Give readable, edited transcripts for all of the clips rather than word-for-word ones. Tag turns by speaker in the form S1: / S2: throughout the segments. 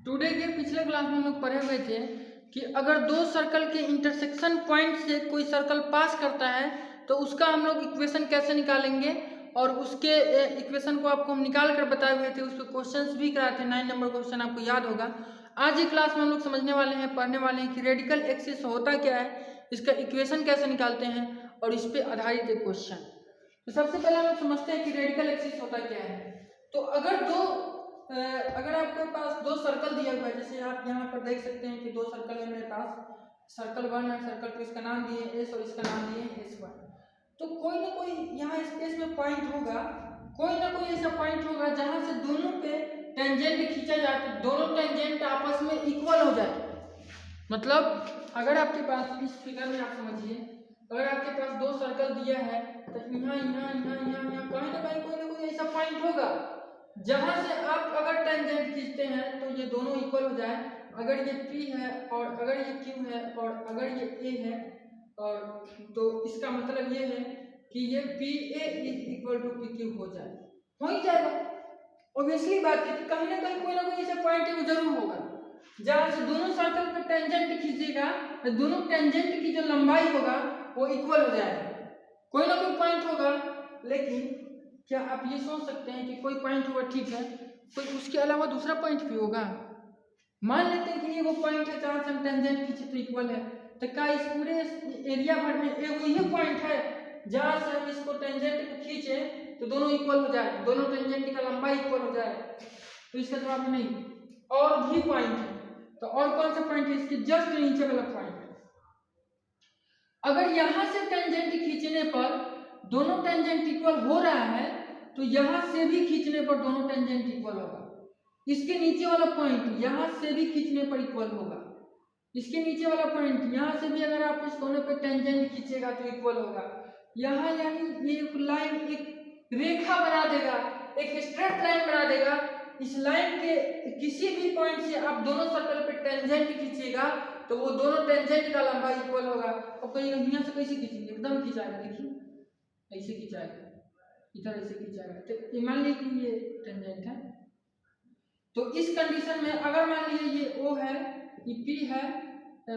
S1: Today के पिछले class में हम लोग पढ़े हुए थे कि अगर दो सर्कल के इंटरसेक्शन पॉइंट से कोई सर्कल पास करता है तो उसका हम लोग इक्वेशन कैसे निकालेंगे, और उसके इक्वेशन को आपको हम निकाल कर बताए हुए थे। उस पर क्वेश्चंस भी कराए थे, 9 नंबर क्वेश्चन आपको याद होगा। आज की क्लास में हम लोग समझने वाले हैं, पढ़ने वाले हैं कि रेडिकल एक्सिस होता क्या है, इसका इक्वेशन कैसे निकालते हैं और इस पर आधारित एक क्वेश्चन। तो सबसे पहले हम लोग समझते हैं कि रेडिकल एक्सिस होता क्या है। तो अगर आपके पास दो सर्कल दिया हुआ है, जैसे आप यहाँ पर देख सकते हैं कि दो सर्कल है मेरे पास, सर्कल 1 और सर्कल 2, इसका नाम दिए एस और इसका नाम दिए S1। तो कोई ना कोई यहाँ स्पेस में पॉइंट होगा, कोई ना कोई ऐसा पॉइंट होगा जहां से दोनों पे टेंजेंट खींचा जाए तो दोनों टेंजेंट आपस में इक्वल हो जाए। मतलब अगर आपके पास इस फिगर में आप समझिए, अगर आपके पास दो सर्कल दिया है तो यहाँ यहाँ यहाँ यहाँ यहाँ कहीं ना कहीं कोई ना कोई ऐसा पॉइंट होगा जहां से आप अगर टेंजेंट खींचते हैं तो ये दोनों इक्वल हो जाए। अगर ये P है और अगर ये Q है और अगर ये A है, और तो इसका मतलब ये है कि ये PA is equal to PQ हो जाए, हो ही जाएगा। ऑब्वियसली बात है कि कहीं ना कहीं कोई ना कोई ऐसा पॉइंट है वो जरूर होगा जहां से दोनों सर्कल पे टेंजेंट खींचेगा तो दोनों टेंजेंट की जो लंबाई होगा वो इक्वल हो जाएगा। कोई ना कोई पॉइंट होगा, लेकिन क्या आप ये सोच सकते हैं कि कोई पॉइंट होगा, ठीक है, कोई उसके अलावा दूसरा पॉइंट भी होगा। मान लेते हैं कि ये वो पॉइंट है जहां से हम टेंजेंट खींचे तो इक्वल है, तो क्या इस पूरे एरिया भर में एक यही पॉइंट है जहां से हम इसको टेंजेंट को खींचे तो दोनों इक्वल हो जाए, दोनों टेंजेंट का लंबाई इक्वल हो जाए? तो इसका जवाब नहीं, और भी पॉइंट है। तो और कौन सा पॉइंट है? इसके जस्ट नीचे वाला पॉइंट। अगर यहां से टेंजेंट खींचने पर दोनों टेंजेंट इक्वल हो रहा है तो यहां से भी खींचने पर दोनों टेंजेंट इक्वल होगा। इसके नीचे वाला पॉइंट यहां से भी खींचने पर इक्वल होगा। इसके नीचे वाला पॉइंट यहां से भी अगर आप इस कोने पे टेंजेंट खींचेगा तो इक्वल होगा। यहाँ यानी ये एक लाइन, एक रेखा बना देगा, एक स्ट्रेट लाइन बना देगा। इस लाइन के किसी भी पॉइंट से आप दोनों सर्कल पे टेंजेंट खींचेगा तो वो दोनों टेंजेंट का लंबाई इक्वल होगा। और कोई यहाँ से कैसे खींचेंगे? एकदम खींचाएगा, देखिए ऐसे खींचाएगा, इधर ऐसे खींचाएगा। तो मान लीजिए कि ये टेंजेंट है, तो इस कंडीशन में अगर मान लीजिए ये O है, ये P है,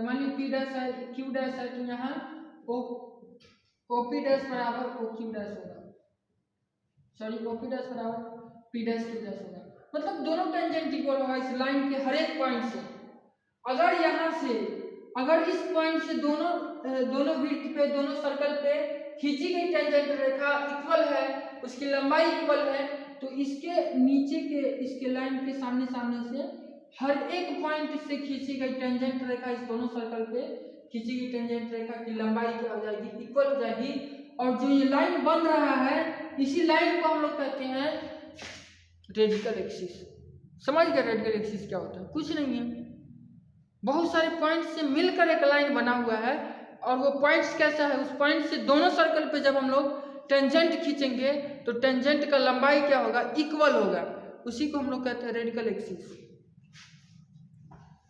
S1: मान लीजिए P डैश है, Q डैश है, तो यहाँ OP डैश बराबर OQ डैश होगा, सॉरी OP डैश बराबर P डैश Q डैश होगा। मतलब दोनों टेंजेंट इक्वल होगा इस लाइन के हर एक पॉइंट से। अगर यहाँ से, अगर इस पॉइंट से दोनों वृत्त पे, दोनों सर्कल पे खींची गई टेंजेंट रेखा इक्वल है, उसकी लंबाई इक्वल है, तो इसके नीचे के, इसके लाइन के सामने सामने से हर एक पॉइंट से खींची गई टेंजेंट रेखा, इस दोनों सर्कल पे खींची गई टेंजेंट रेखा की लंबाई क्या हो जाएगी? इक्वल हो जाएगी। और जो ये लाइन बन रहा है, इसी लाइन को हम लोग कहते हैं रेडिकल एक्सिस। समझ गए रेडिकल एक्सिस क्या होता है? कुछ नहीं है, बहुत सारे पॉइंट से मिलकर एक लाइन बना हुआ है, और वो पॉइंट्स कैसा है? उस पॉइंट से दोनों सर्कल पे जब हम लोग टेंजेंट खींचेंगे तो टेंजेंट का लंबाई क्या होगा? इक्वल होगा। उसी को हम लोग कहते हैं रेडिकल एक्सिस।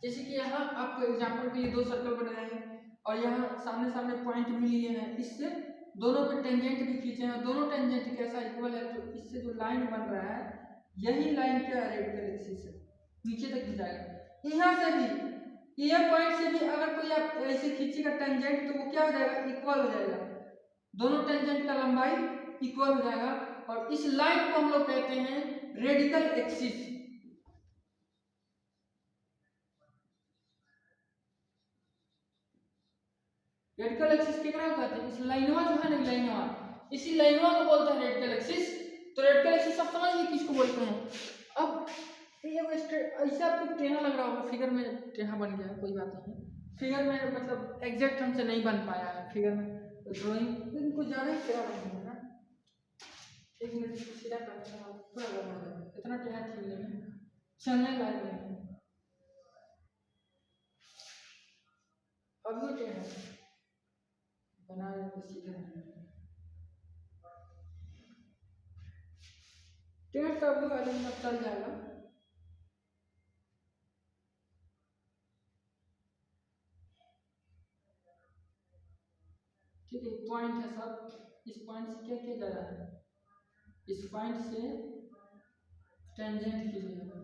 S1: जैसे कि यहाँ आपको एग्जांपल के लिए दो सर्कल बनाए हैं और यहाँ सामने सामने पॉइंट भी लिए हैं, इससे दोनों पे टेंजेंट भी खींचे हैं, दोनों टेंजेंट कैसा? इक्वल है। तो इससे जो लाइन बन रहा है, यही लाइन क्या है? रेडिकल एक्सिस है, नीचे तक खिंचाएगा। यहाँ से भी, ये पॉइंट से भी अगर कोई आप ऐसे खींचेगा टेंजेंट तो वो क्या हो जाएगा? इक्वल हो जाएगा, दोनों टेंजेंट का लंबाई इक्वल हो जाएगा। और इस लाइन को हम लोग कहते हैं रेडिकल एक्सिस। रेडिकल एक्सिस कितना कहते हैं? इस लाइनवा जो है ना, लाइनवा, इसी लाइनवा को बोलते हैं रेडिकल एक्सिस। तो रेडिकल एक्सिस सब समझिए किसको बोलते हैं। अब ऐसा आपको टेढ़ा लग रहा होगा, फिगर में टेढ़ा बन गया है, कोई बात नहीं, फिगर में मतलब एग्जैक्ट हमसे नहीं बन पाया है फिगर में, ड्राइंग कुछ ज़्यादा ही टेढ़ा बन गया है। एक मिनट इसको सीधा करते हैं, पूरा करना है, इतना टेढ़ा ठीक नहीं है, चलने लायक नहीं है। अब ये टेढ़ा बना सीधे टेढ़ का भी वाले में चल जाएगा। ठीक है, पॉइंट है सब, इस पॉइंट से क्या किया जा रहा है? इस पॉइंट से टेंजेंट कीजिएगा,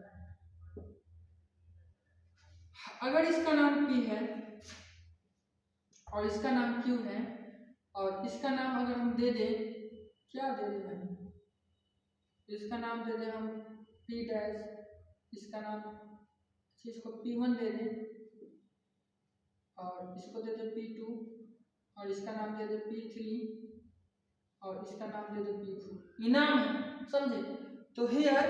S1: अगर इसका नाम P है और इसका नाम Q है और इसका नाम अगर हम दे दें, क्या दे दें भाई, इसका नाम दे दें हम P डैश, इसका नाम, इसको P1 दे दें और इसको दे दें P2 और इसका नाम दे दें P3 और इसका नाम दे दें P4। इनाम है, समझे? तो हियर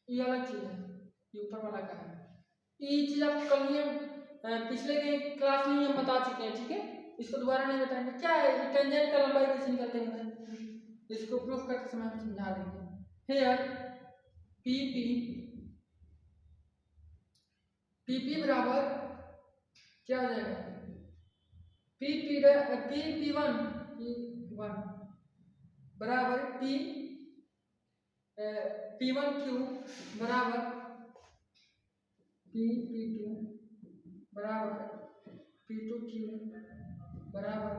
S1: ये अलग चीज है, ये ऊपर वाला का है। ये चीज आपको कल ही पिछले के क्लास में हम बता चुके हैं, ठीक है? इसको दोबारा नहीं बताएंगे। क्या है टेंजेंट का लंबाई कैसे निकालते हैं, इसको प्रूफ करते समय हम समझा देंगे। हियर PP बराबर क्या हो जाएगा, P1 बराबर P1Q बराबर P2 बराबर P2Q बराबर,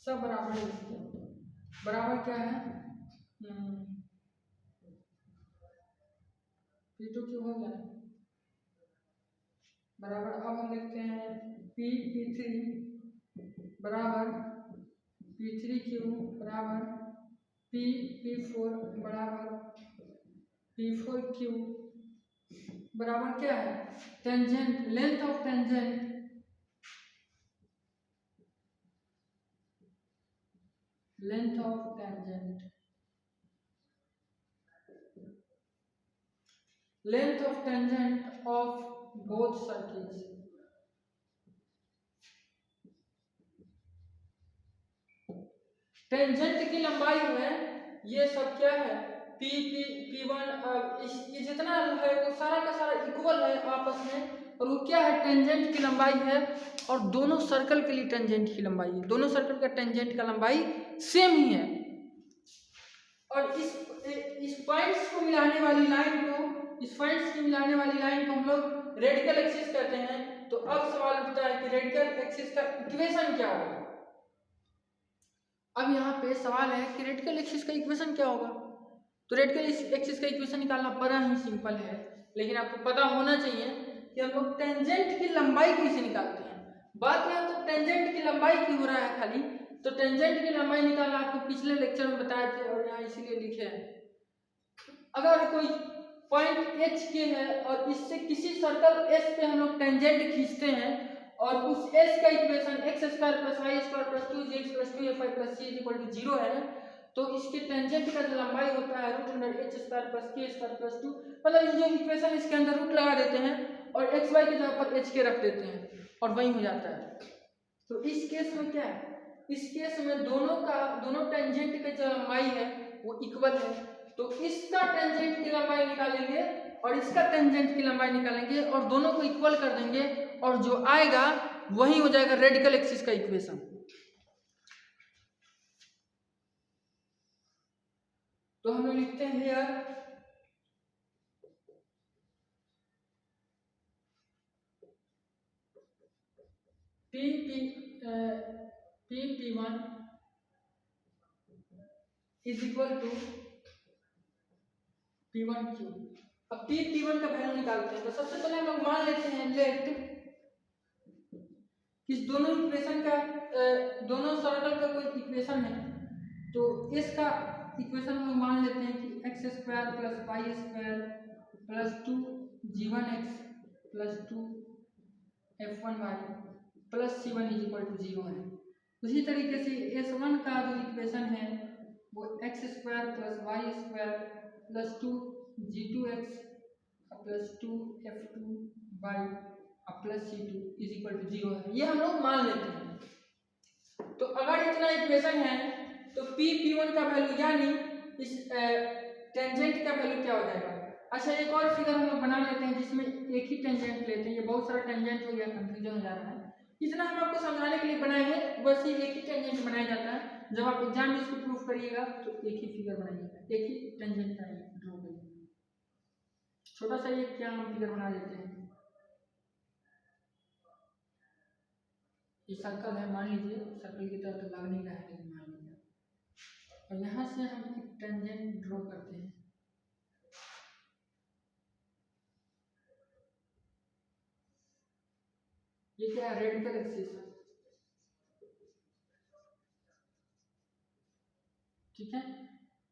S1: सब बराबर है, बराबर क्या है P2Q हो गया बराबर। अब हम लिखते हैं P3 बराबर P3Q बराबर P4 बराबर P4Q बराबर क्या है, tangent, length of tangent, length of tangent, length of tangent of both circles. Tangent की लंबाई है, ये सब क्या है P1, ये जितना है वो सारा का सारा इक्वल है आपस में, और वो क्या है टेंजेंट की लंबाई है, और दोनों सर्कल के लिए टेंजेंट की लंबाई है, दोनों सर्कल का टेंजेंट का लंबाई सेम ही है। और इस पॉइंट्स को मिलाने वाली लाइन को, इस पॉइंट्स की मिलाने वाली लाइन को हम लोग रेडिकल एक्सिस कहते हैं। तो अब सवाल उठता है कि रेडिकल एक्सिस का इक्वेशन क्या होगा। अब यहाँ पे सवाल है कि रेडिकल एक्सिस का इक्वेशन क्या होगा। तो रेडिकल एक्सिस का इक्वेशन निकालना बड़ा ही सिंपल है, लेकिन आपको पता होना चाहिए कि हम लोग टेंजेंट की लंबाई कैसे निकालते हैं। बात यहाँ तो टेंजेंट की लंबाई की हो रहा है खाली, तो टेंजेंट की लंबाई निकालना आपको पिछले लेक्चर में बताए थे और यहाँ इसीलिए लिखे हैं। अगर कोई पॉइंट H के है और इससे किसी सर्कल S पे हम लोग टेंजेंट खींचते हैं और उस S का equation x² + y² + 2gx + 2fy + c 0 है, तो इसके टेंजेंट का जो लंबाई होता है √h² + k² + 2, मतलब ये जो इक्वेशन इसके अंदर रूट लगा देते हैं और xy की जगह पर h के रख देते हैं और वही हो जाता है। तो इस केस में क्या है, इस केस में दोनों टेंजेंट की जो लंबाई है वो इक्वल है, तो इसका टेंजेंट की लंबाई निकालेंगे और इसका टेंजेंट की लंबाई निकालेंगे और दोनों को इक्वल कर देंगे, और जो आएगा वही हो जाएगा रेडिकल एक्सिस का इक्वेशन। तो हम लोग लिखते हैं here P1 is equal to P1Q। अब P1 का वैल्यू निकालते हैं। तो सबसे पहले हम लोग मान लेते हैं लेट इस दोनों इक्वेशन का, दोनों सर्कल का कोई इक्वेशन है, तो इसका इक्वेशन हम लोग मान लेते हैं कि x² + y² + 2g1x + 2f1y + c1 = 0 है। उसी तरीके से S1 का जो इक्वेशन है वो x² + y² + 2g2x + 2f2y + c2 = 0 है। ये हम लोग मान लेते हैं। तो अगर इतना इक्वेशन है तो P1 का वैल्यू यानी इस टेंजेंट का वैल्यू क्या हो जाएगा। अच्छा, एक और फिगर हम लोग बना लेते हैं जिसमें एक ही टेंजेंट लेते हैं। ये बहुत सारा टेंजेंट हो गया, कंफ्यूजन हो जा रहा है। इतना हम आपको समझाने के लिए बनाए हैं, बस ये एक ही टेंजेंट बनाया जाता है। जब आप एग्जाम में इसको प्रूफ करिएगा तो एक ही फिगर बनाइएगा, एक ही टेंजेंट ड्रॉ करिएगा। छोटा सा ये क्या हम फिगर बना देते हैं, ये सर्कल है, मान लीजिए सर्कल की तरह तो लग नहीं रहा है लेकिन मान लीजिए, और यहाँ से हम एक टेंजेंट ड्रॉ करते हैं। ये क्या है, रेडिकल एक्सिस, ठीक है।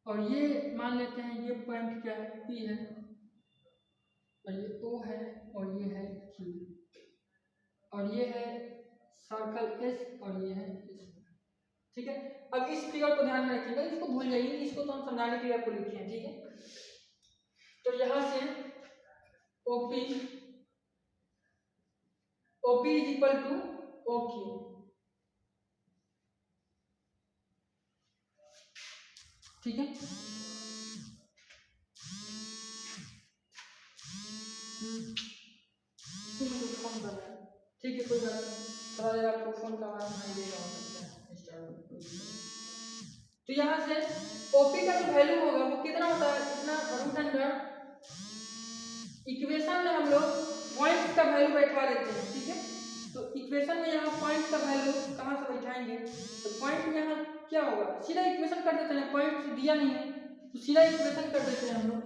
S1: और ये मान लेते हैं ये पॉइंट क्या है, P है, और ये O है, और ये है Q, और ये है सर्कल S, और ये है S, ठीक है। अब इस फिगर को ध्यान में रखिएगा, इसको भूल जाइए, इसको तो हम समझाने के लिए आपको लिखे हैं, ठीक है। तो यहाँ से OP is equal to OQ, ठीक है। फोन कर रहा है, ठीक है, कोई बात नहीं, थोड़ा देर आपको फोन का आवाज सुनाई देगा, हो सकता है। तो यहाँ से OP का जो वैल्यू होगा वो कितना होता है, इतना रूट अंडर, इक्वेशन में हम लोग पॉइंट का वैल्यू बैठा देते हैं, ठीक है। तो इक्वेशन में यहाँ पॉइंट का वैल्यू कहाँ से बैठाएंगे, तो पॉइंट में यहाँ क्या होगा, सीधा इक्वेशन कर देते हैं, पॉइंट दिया नहीं है तो सीधा इक्वेशन कर देते हैं हम लोग,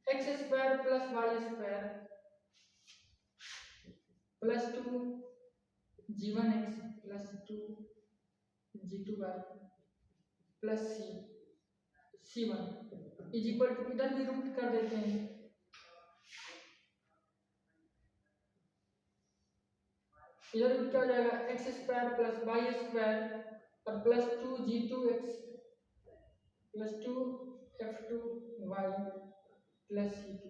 S1: x square plus Y square plus 2 g1x plus 2 g2y plus c1 is equal to, इधर भी रूट कर देते हैं, इधर रूट क्या हो जाएगा, x square plus Y square और plus 2 g2x plus 2 f2y plus c2,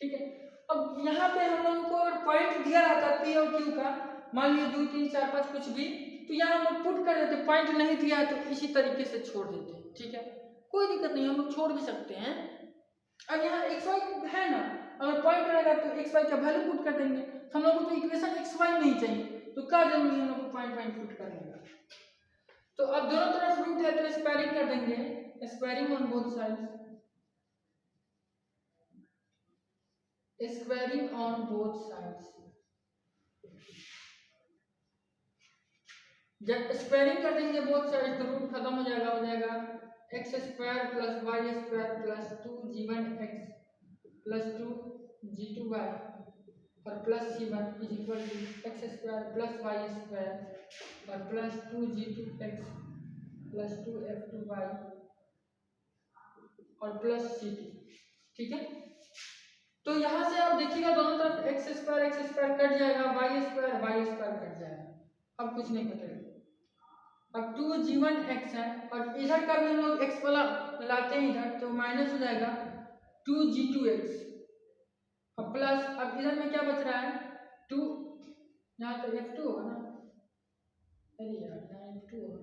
S1: ठीक है। अब यहाँ पे हम लोगों को अगर पॉइंट दिया रहता है P और Q का, मान लीजिए 2 3 4 5 कुछ भी, तो यहाँ हम लोग पुट कर देते, पॉइंट नहीं दिया है तो इसी तरीके से छोड़ देते हैं, ठीक है, कोई दिक्कत नहीं, हम लोग छोड़ भी सकते हैं। अब यहाँ xy है ना, अगर पॉइंट रहेगा तो xy का वैल्यू पुट कर देंगे, हम लोग को तो इक्वेशन xy नहीं चाहिए, तो क्या जरूरी है हम लोग को पॉइंट पुट करने का। तो अब दोनों तरफ रूट है तो स्क्वायरिंग कर देंगे, squaring on both sides, squaring on both sides, जब स्क्वायरिंग कर देंगे बोथ साइड तो रूट खत्म हो जाएगा X square plus Y square plus 2g1x plus 2g2y और plus c1 is equal to X square plus Y square और plus 2g2x plus 2f2y और प्लस c2, ठीक है। तो यहाँ से आप देखिएगा दोनों तरफ एक्स स्क्वायर कट जाएगा, वाई स्क्वायर कट जाएगा, अब कुछ नहीं बचेगा। अब 2g1x है और इधर का भी हम लोग x वाला लाते हैं इधर, तो माइनस हो जाएगा 2g2x और प्लस, अब इधर में क्या बच रहा है 2, यहाँ तो f2 होगा ना, अरे यार यहाँ f2 होगा,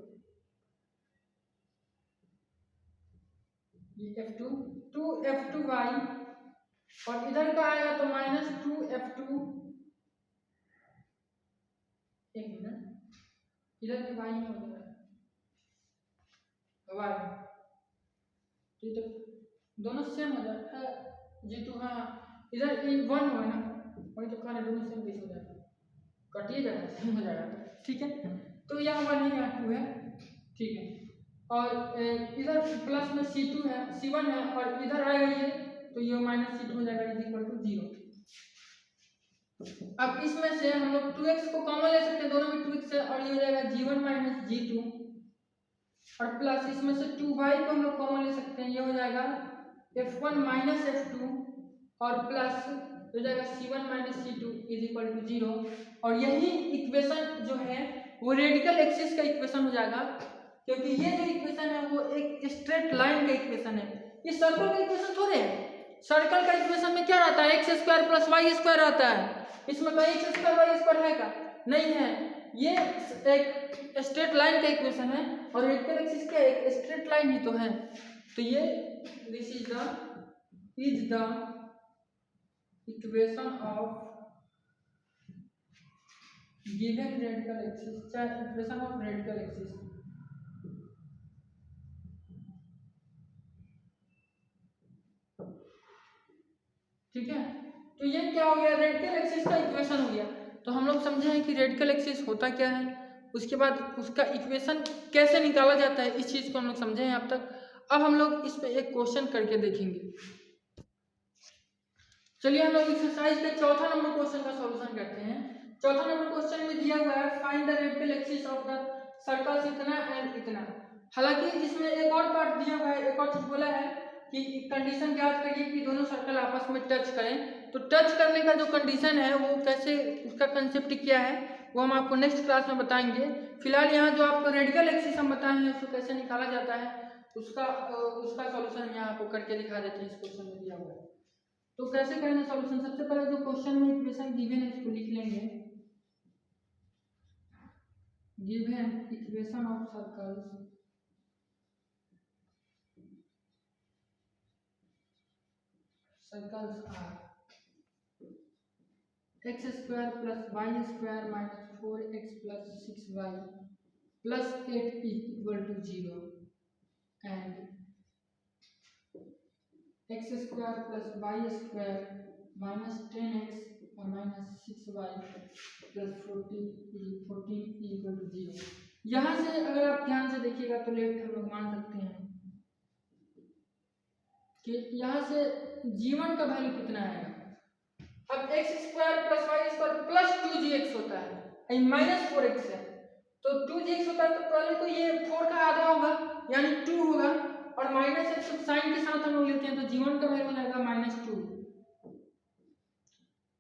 S1: ये f2 2f2y और इधर का आएगा तो माइनस 2f2, एक मिनट, इधर भी y में हो जाएगा y, तो दोनों सेम हो जाएगा g2, हाँ इधर 1 होगा ना, वही तो खाने दोनों सेम कैसे हो जाएगा, कटिए जाएगा, सेम हो जाएगा, ठीक है। तो यहाँ 1 है यहाँ 2 है, ठीक है। और इधर प्लस में c2 है c1 है और इधर आएगा ये, तो ये माइनस c2 हो जाएगा इज इक्वल टू 0। अब इसमें से हम लोग 2x को कॉमन ले सकते हैं, दोनों में 2x है और ये हो जाएगा g1 माइनस g2 और प्लस इसमें से 2y को हम लोग कॉमन ले सकते हैं, ये हो जाएगा f1 माइनस f2 और प्लस हो जाएगा c1 minus c2 is equal to 0। और यही इक्वेशन जो है वो रेडिकल एक्सिस का इक्वेशन हो जाएगा, क्योंकि ये जो इक्वेशन है वो एक स्ट्रेट लाइन का इक्वेशन है, ये सर्कल का इक्वेशन थोड़े है। सर्कल का इक्वेशन में क्या रहता है, X square plus Y square रहता है, इसमें कहीं एक्स स्क्वायर वाई स्क्वायर है का, नहीं है, ये एक स्ट्रेट लाइन का इक्वेशन है और रेडिकल एक्सिस क्या एक स्ट्रेट लाइन ही तो है। तो ये this is the equation of given radical axis, चाहे इक्वेशन ऑफ रेडिकल एक्सिस। ठीक है। तो ये क्या हो गया, रेडिकल एक्सिस का इक्वेशन हो गया। तो हम लोग समझे हैं कि रेडिकल एक्सिस होता क्या है, उसके बाद उसका इक्वेशन कैसे निकाला जाता है, इस चीज़ को हम लोग समझे हैं अब तक। अब हम लोग इस पे एक क्वेश्चन करके देखेंगे। चलिए हम लोग एक्सरसाइज के चौथा नंबर क्वेश्चन का सॉल्यूशन करते हैं। चौथा नंबर क्वेश्चन में दिया हुआ है find the radical axis of the circles इतना एंड इतना। हालांकि इसमें एक और पार्ट दिया हुआ है, एक और चीज बोला है कि कंडीशन ज्ञात करिए कि दोनों सर्कल आपस में टच करें। तो टच करने का जो कंडीशन है वो कैसे, उसका कंसेप्ट क्या है वो हम आपको नेक्स्ट क्लास में बताएंगे। फिलहाल यहाँ जो आपको रेडिकल एक्सिस हम बताए हैं उसको कैसे निकाला जाता है उसका सॉल्यूशन यहाँ आपको करके दिखा देते हैं। इस क्वेश्चन में दिया हुआ है तो कैसे करेंगे सॉल्यूशन। सबसे पहले जो क्वेश्चन में इक्वेशन गिवन है इसको लिख लेंगे। Given equation of circles are x square plus Y square minus 4x plus 6y plus 8 equal to 0 and x square plus Y square minus 10x और minus 6y plus 14 equal to 0। यहाँ से अगर आप ध्यान से देखिएगा तो लेफ्ट हम लोग मान सकते हैं कि यहाँ से g1 का वैल्यू कितना आएगा। अब x square plus Y square plus 2gx होता है, माइनस 4x है तो 2gx होता है तो पहले तो ये 4 का आधा होगा यानी 2 होगा और माइनस x तो साइन के साथ हम लोग लेते हैं तो g1 का वैल्यू आएगा -2।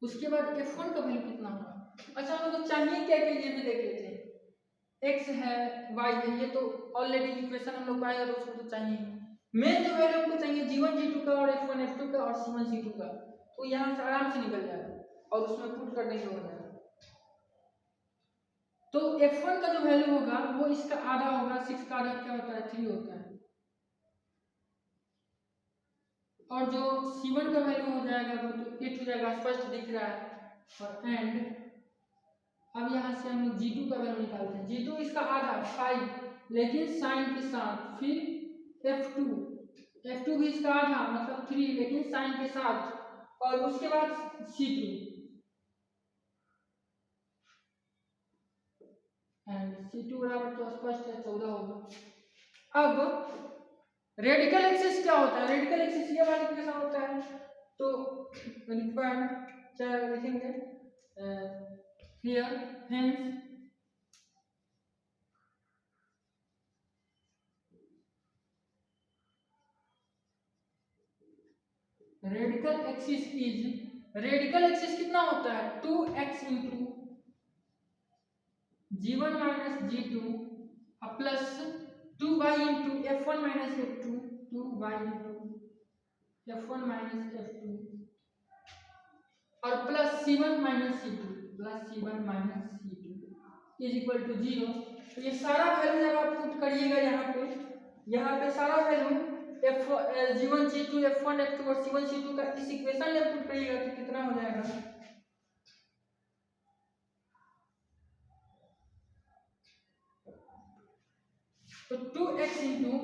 S1: उसके बाद f1 का वैल्यू कितना होगा। अच्छा हम लोग चाहिए क्या कि ये भी देख लेते हैं। x है y है, ये तो ऑलरेडी इक्वेशन हम लोग पाएगा तो उसको तो चाहिए। मेन जो वैल्यू हमको चाहिए g1 g2 का और f1 f2 का और c1 c2 का, तो यहाँ से आराम से निकल जाएगा और उसमें पुट कर देंगे हो जाएगा। तो f1 का जो वैल्यू होगा वो इसका आधा होगा, 6 का आधा क्या होता है 3 होता है और जो c1 का वैल्यू हो जाएगा वो तो 8 हो जाएगा, स्पष्ट दिख रहा है। और एंड अब यहाँ से हम लोग g2 का वैल्यू निकालते हैं। g2 इसका आधा 5 लेकिन साइन के साथ, फिर f2 भी इसका आधा मतलब 3 लेकिन साइन के साथ और उसके बाद c2 एंड c2 बराबर तो स्पष्ट है 14 होगा। अब रेडिकल एक्सिस क्या होता है, रेडिकल एक्सिस ये वाला कैसा होता है तो रिक्वायर्ड क्या लिखेंगे here hence radical axis is, radical axis कितना होता है 2x into g1 minus g2 plus 2y into f1 minus f2, 2y into f1 minus f2 और plus c1 minus c2 plus c1 minus c2 is equal to 0। तो ये सारा value जब आप put करिएगा यहाँ पे सारा value g1 g2 f1 f2 और c1 c2 का इस इक्वेशन में पुट करिएगा तो कितना हो जाएगा तो 2x into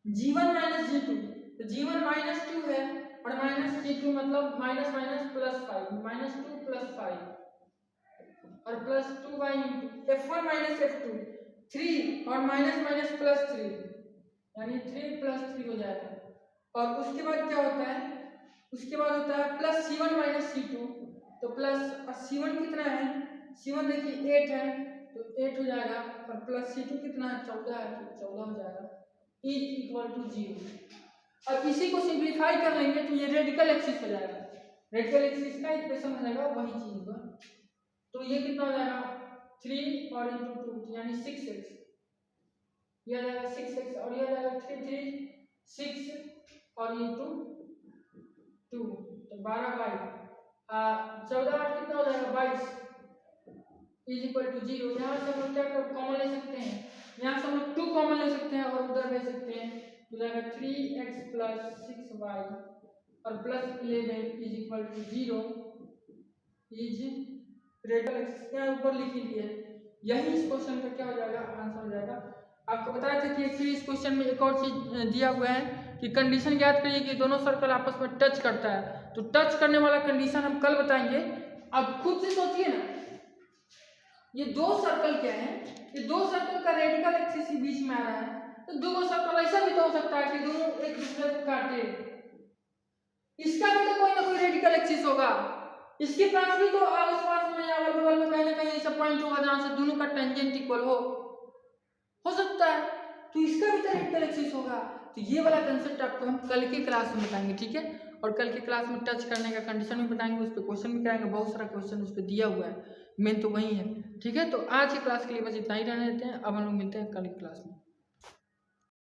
S1: g1 minus g2, तो g1 माइनस 2 है और माइनस g2 मतलब minus minus plus 5, minus 2 plus 5 और plus 2y into f1 minus f2 3 और माइनस माइनस प्लस 3 यानी 3 प्लस 3 हो जाएगा। और उसके बाद क्या होता है, उसके बाद होता है प्लस c1 माइनस c2 तो प्लस c1 कितना है, c1 देखिए 8 है तो 8 हो जाएगा और प्लस c2 कितना है 14 है तो 14 हो जाएगा इज इक्वल टू 0। अब इसी को सिंप्लीफाई कर लेंगे तो ये रेडिकल एक्सिस हो जाएगा, रेडिकल एक्सिस का इक्वेशन हो जाएगा वही चीज होगा। तो ये कितना हो जाएगा 3 और इंटू 2 यानी 6x, ये आ जाएगा 6x और ये आ जाएगा 3 6 और इंटू 2 तो 12y 14 8 कितना हो जाएगा 22 इज इक्वल टू 0। यहाँ से हम क्या कॉमन ले सकते हैं, यहाँ से हम 2 कॉमन ले सकते हैं और उधर ले सकते हैं तो जाएगा 3x प्लस 6y और plus 11 is equal to 0 is radical axis यहाँ ऊपर लिख लीजिए। यही इस क्वेश्चन का क्या हो जाएगा आंसर हो जाएगा। आपको बताया था कि एक्चुअली इस क्वेश्चन में एक और चीज दिया हुआ है कि कंडीशन याद करिए कि दोनों सर्कल आपस में टच करता है, तो टच करने वाला कंडीशन हम कल बताएंगे। अब खुद से सोचिए ना, ये दो सर्कल क्या है, ये दो सर्कल का रेडिकल एक्सिस ही बीच में आ रहा है, तो दो सर्कल ऐसा भी तो हो सकता है कि दोनों एक दूसरे को काटे, इसका भी तो कोई ना कोई रेडिकल एक्सिस होगा, इसके पास भी तो आस-पास में या अगल-बगल में कहीं ना कहीं ऐसा पॉइंट होगा जहां से दोनों का टेंजेंट इक्वल हो सकता है, तो इसका भी तो रेडिकल एक्सिस होगा। तो ये वाला कंसेप्ट आपको हम कल के क्लास में बताएंगे, ठीक है। और कल के क्लास में टच करने का कंडीशन भी बताएंगे, उस पर क्वेश्चन भी कराएंगे, बहुत सारा क्वेश्चन उस पर दिया हुआ है, मेन तो वही है, ठीक है। तो आज की क्लास के लिए बस इतना ही रहने देते हैं, अब हम लोग मिलते हैं कल की क्लास में।